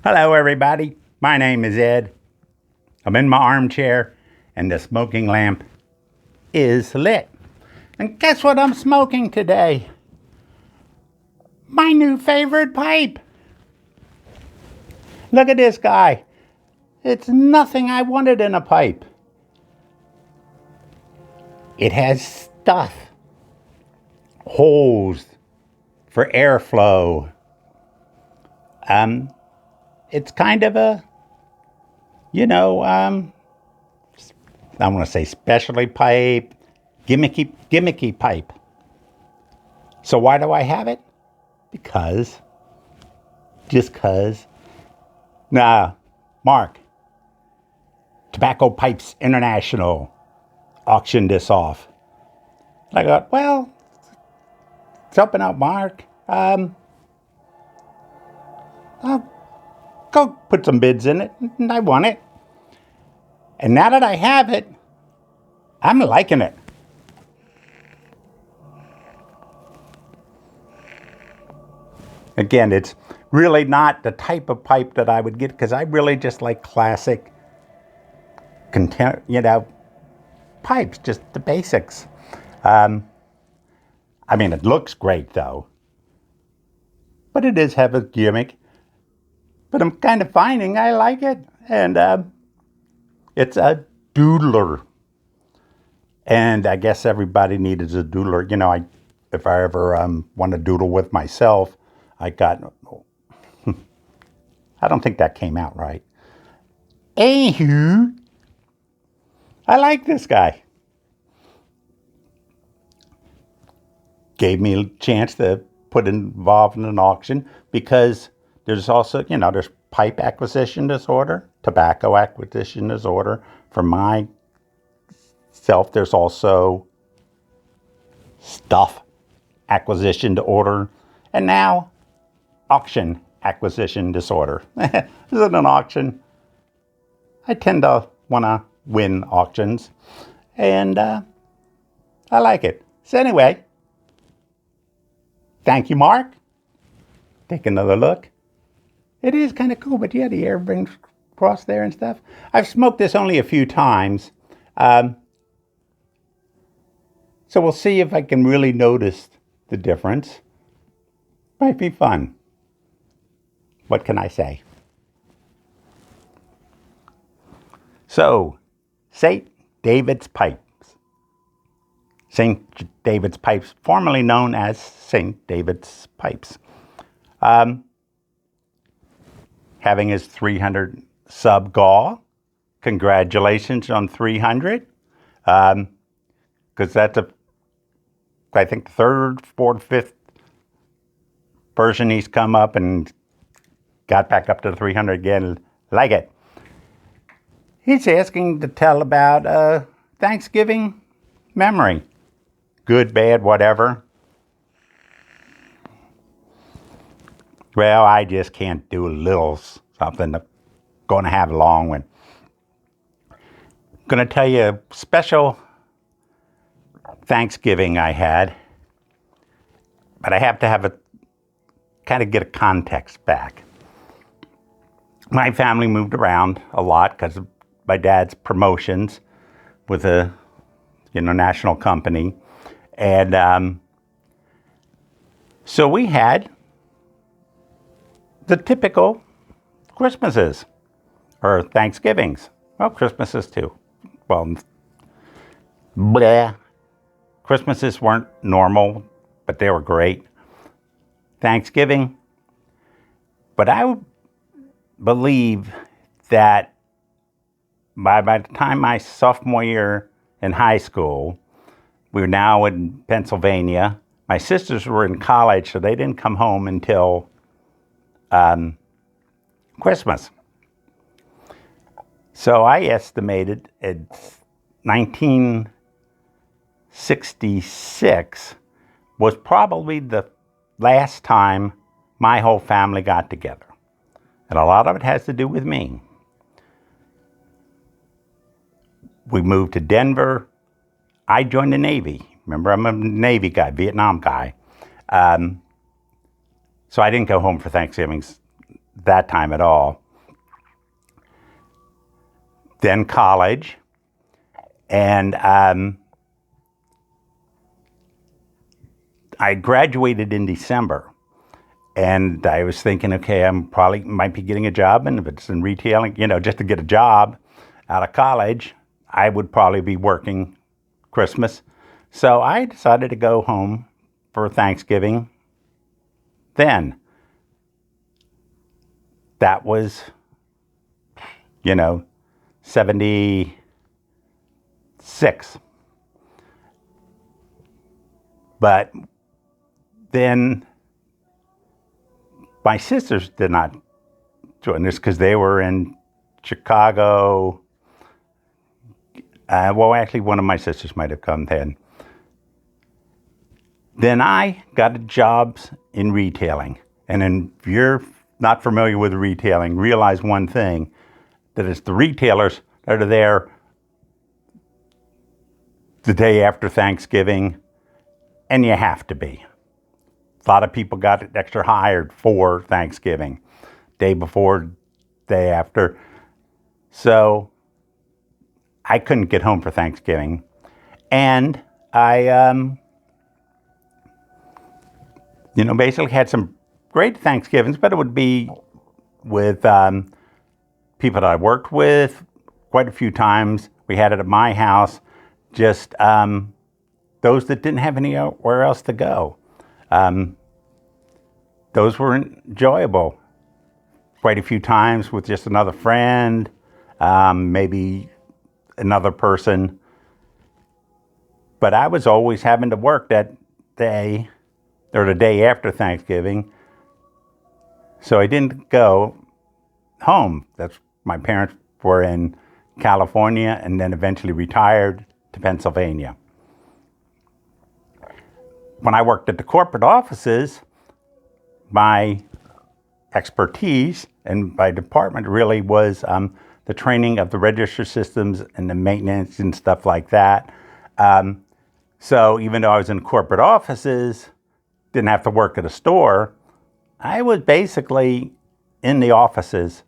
Hello, everybody. My name is Ed. I'm in my armchair, and the smoking lamp is lit. And guess what I'm smoking today? My new favorite pipe. Look at this guy. It's nothing I wanted in a pipe. It has stuff, holes for airflow. It's kind of a, I want to say specialty pipe, gimmicky pipe. So why do I have it? Just cause. Nah, Mark, Tobacco Pipes International auctioned this off. I thought, well, it's helping out Mark. I'll go put some bids in it, and I won it. And now that I have it, I'm liking it. Again, it's really not the type of pipe that I would get because I really just like classic, pipes, just the basics. It looks great though, but it is have a gimmick. But I'm kind of finding I like it, and it's a doodler. And I guess everybody needs a doodler. If I ever want to doodle with myself, I don't think that came out right. Anywho, I like this guy. Gave me a chance to put involved in an auction because there's also, there's pipe acquisition disorder, tobacco acquisition disorder. For myself, there's also stuff acquisition disorder, and now auction acquisition disorder. This isn't an auction. I tend to want to win auctions, and I like it. So anyway, thank you, Mark. Take another look. It is kind of cool, but yeah, the air brings across there and stuff. I've smoked this only a few times, so we'll see if I can really notice the difference. Might be fun. What can I say? So, St. David's Pipes. St. David's Pipes, formerly known as St. David's Pipes. Having his 300 sub gaw. Congratulations on 300. Because that's I think the third, fourth, fifth version he's come up and got back up to 300 again. Like it. He's asking to tell about Thanksgiving memory. Good, bad, whatever. Well, I just can't do a little something. I'm going to have a long one. I'm going to tell you a special Thanksgiving I had, but I have to have get a context back. My family moved around a lot because of my dad's promotions with a national company, and so we had the typical Christmases or Thanksgivings. Well, Christmases too. Well, bleh. Christmases weren't normal, but they were great. Thanksgiving. But I believe that by the time my sophomore year in high school, we were now in Pennsylvania. My sisters were in college, so they didn't come home until Christmas. So I estimated it's 1966 was probably the last time my whole family got together. And a lot of it has to do with me. We moved to Denver. I joined the Navy. Remember, I'm a Navy guy, Vietnam guy. So I didn't go home for Thanksgiving that time at all. Then college, and I graduated in December. And I was thinking, okay, I'm probably might be getting a job, and if it's in retailing, just to get a job out of college, I would probably be working Christmas. So I decided to go home for Thanksgiving then. That was, 76. But then my sisters did not join us because they were in Chicago. Well, actually, one of my sisters might have come then. Then I got jobs in retailing. And if you're not familiar with retailing, realize one thing, that it's the retailers that are there the day after Thanksgiving, and you have to be. A lot of people got extra hired for Thanksgiving, day before, day after. So I couldn't get home for Thanksgiving. And I, basically had some great Thanksgivings, but it would be with people that I worked with quite a few times. We had it at my house, just those that didn't have anywhere else to go. Those were enjoyable. Quite a few times with just another friend, maybe another person. But I was always having to work that day or the day after Thanksgiving. So I didn't go home. My parents were in California and then eventually retired to Pennsylvania. When I worked at the corporate offices, my expertise and my department really was the training of the register systems and the maintenance and stuff like that. So even though I was in corporate offices, didn't have to work at a store, I was basically in the offices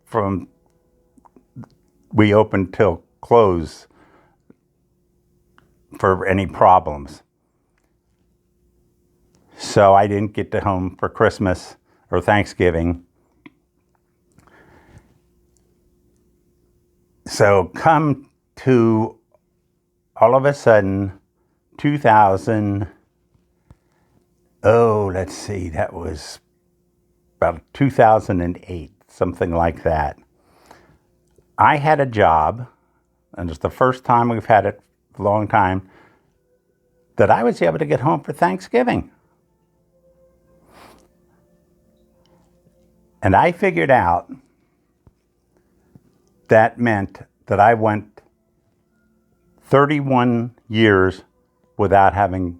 from we opened till close for any problems. So I didn't get to home for Christmas or Thanksgiving. So come to all of a sudden 2000, let's see, that was about 2008, something like that. I had a job, and it's the first time we've had it for a long time, that I was able to get home for Thanksgiving. And I figured out that meant that I went 31 years without having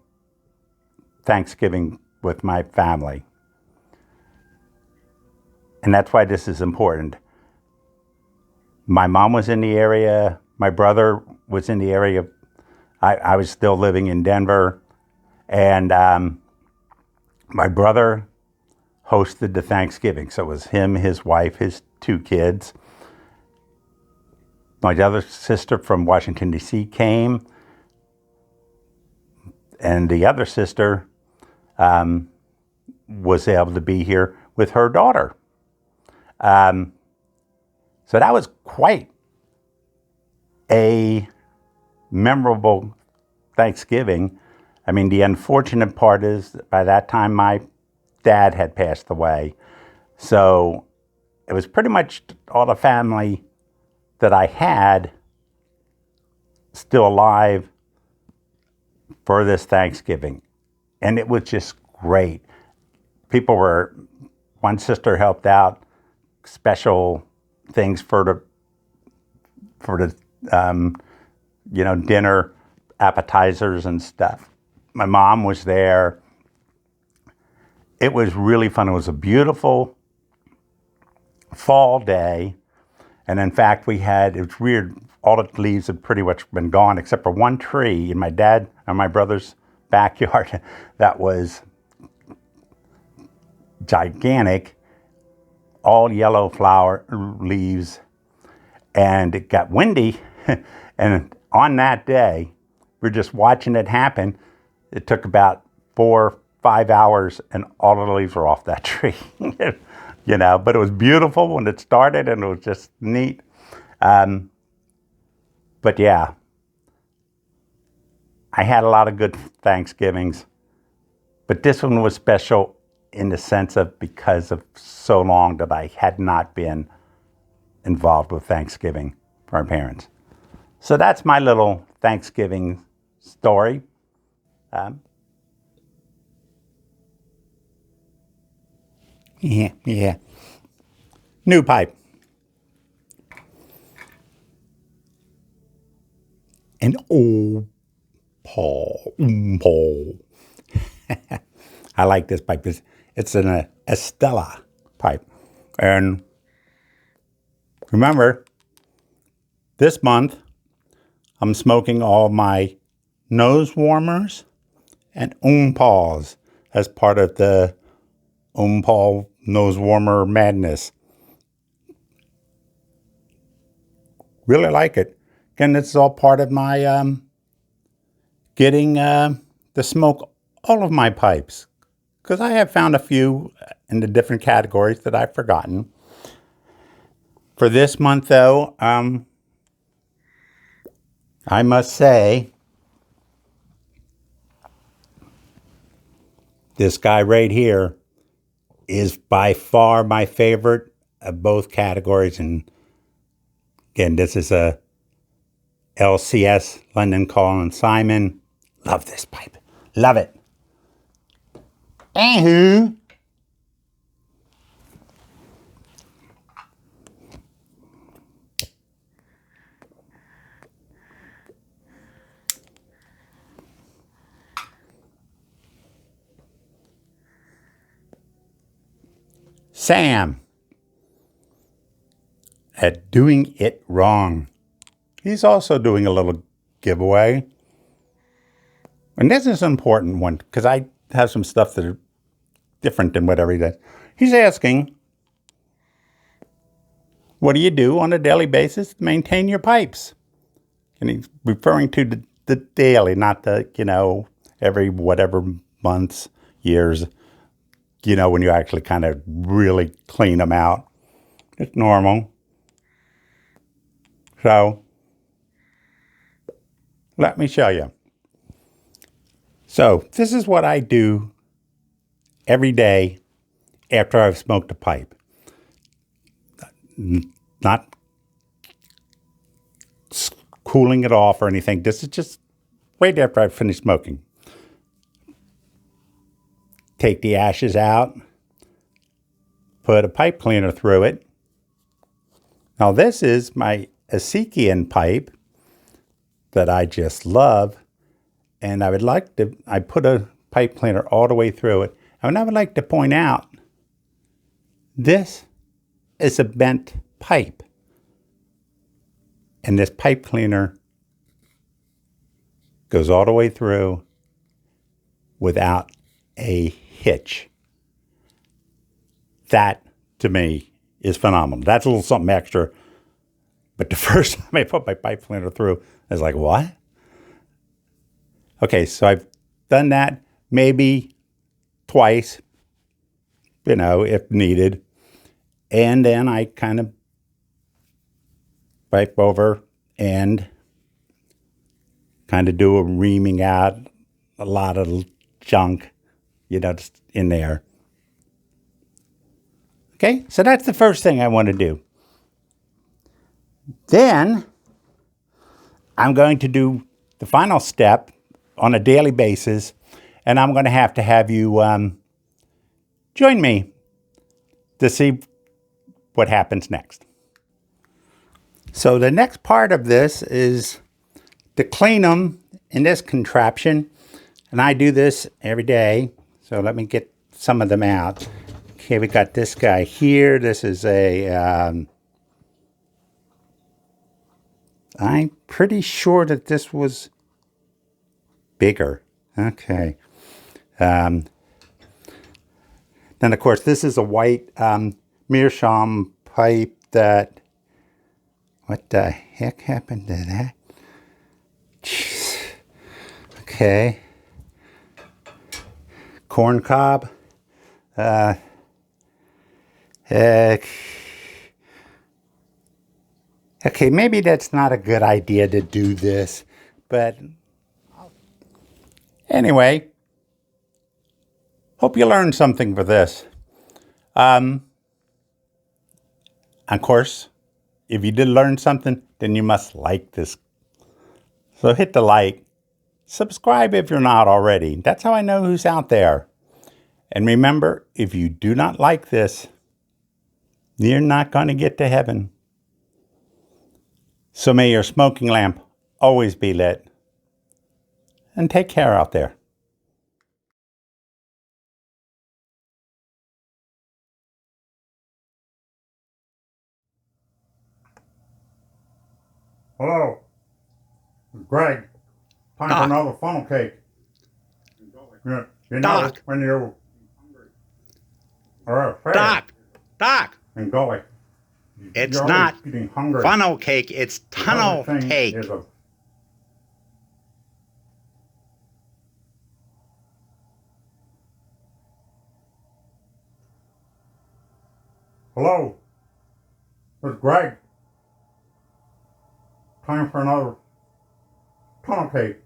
Thanksgiving with my family. And that's why this is important. My mom was in the area. My brother was in the area. I was still living in Denver. And my brother hosted the Thanksgiving. So it was him, his wife, his 2 kids. My other sister from Washington, D.C. came. And the other sister was able to be here with her daughter. So that was quite a memorable Thanksgiving. I mean, the unfortunate part is by that time my dad had passed away. So it was pretty much all the family that I had still alive for this Thanksgiving. And it was just great. One sister helped out, special things for the dinner, appetizers and stuff. My mom was there. It was really fun. It was a beautiful fall day. And in fact, it's weird, all the leaves had pretty much been gone except for one tree in my dad and my brother's backyard that was gigantic, all yellow flower leaves, and it got windy. And on that day, we're just watching it happen. It took about 4 or 5 hours, and all of the leaves were off that tree. But it was beautiful when it started, and it was just neat. But yeah, I had a lot of good Thanksgivings, but this one was special in the sense of because of so long that I had not been involved with Thanksgiving for my parents. So that's my little Thanksgiving story. Yeah. New pipe. An old Paul. I like this pipe. It's an Estella pipe. And remember, this month, I'm smoking all my nose warmers and Paws as part of the Paul nose warmer madness. Really like it. Again, this is all part of my getting to smoke all of my pipes, because I have found a few in the different categories that I've forgotten. For this month, though, I must say, this guy right here is by far my favorite of both categories. And again, this is a LCS, London Calling Simon. Love this pipe. Love it. Anywho, Sam at Doing It Wrong. He's also doing a little giveaway. And this is an important one because I have some stuff that are different than what every day. He's asking, what do you do on a daily basis to maintain your pipes? And he's referring to the daily, not the, every whatever months, years, when you actually kind of really clean them out. It's normal. So, let me show you. So, this is what I do every day after I've smoked a pipe. Not cooling it off or anything. This is just right after I've finished smoking. Take the ashes out. Put a pipe cleaner through it. Now this is my Ezekian pipe that I just love. And I put a pipe cleaner all the way through it. And I would like to point out, this is a bent pipe. And this pipe cleaner goes all the way through without a hitch. That, to me, is phenomenal. That's a little something extra. But the first time I put my pipe cleaner through, I was like, what? Okay, so I've done that maybe twice, if needed. And then I kind of pipe over and kind of do a reaming out, a lot of junk, just in there. Okay, so that's the first thing I want to do. Then I'm going to do the final step on a daily basis, and I'm going to have you join me to see what happens next. So the next part of this is to clean them in this contraption, and I do this every day. So let me get some of them out. Okay, we got this guy here. This is I'm pretty sure that this was bigger. Okay. Then, of course, this is a white meerschaum pipe that... What the heck happened to that? Jeez. Okay. Corn cob. Uh, okay, maybe that's not a good idea to do this, but anyway, hope you learned something for this. Of course, if you did learn something, then you must like this. So hit the like. Subscribe if you're not already. That's how I know who's out there. And remember, if you do not like this, you're not going to get to heaven. So may your smoking lamp always be lit. And take care out there. Hello, Greg. Time for Doc. another funnel cake. Yeah, you know Doc. when you are afraid Doc, and going. it's You're not always getting hungry. funnel cake, it's tunnel Everything cake. is a... Hello, it's Greg. Time for another tunnel cake.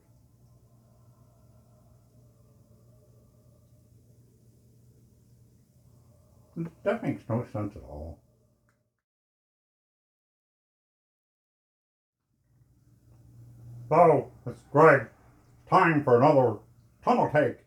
That makes no sense at all. Hello, it's Greg. Time for another tunnel cake.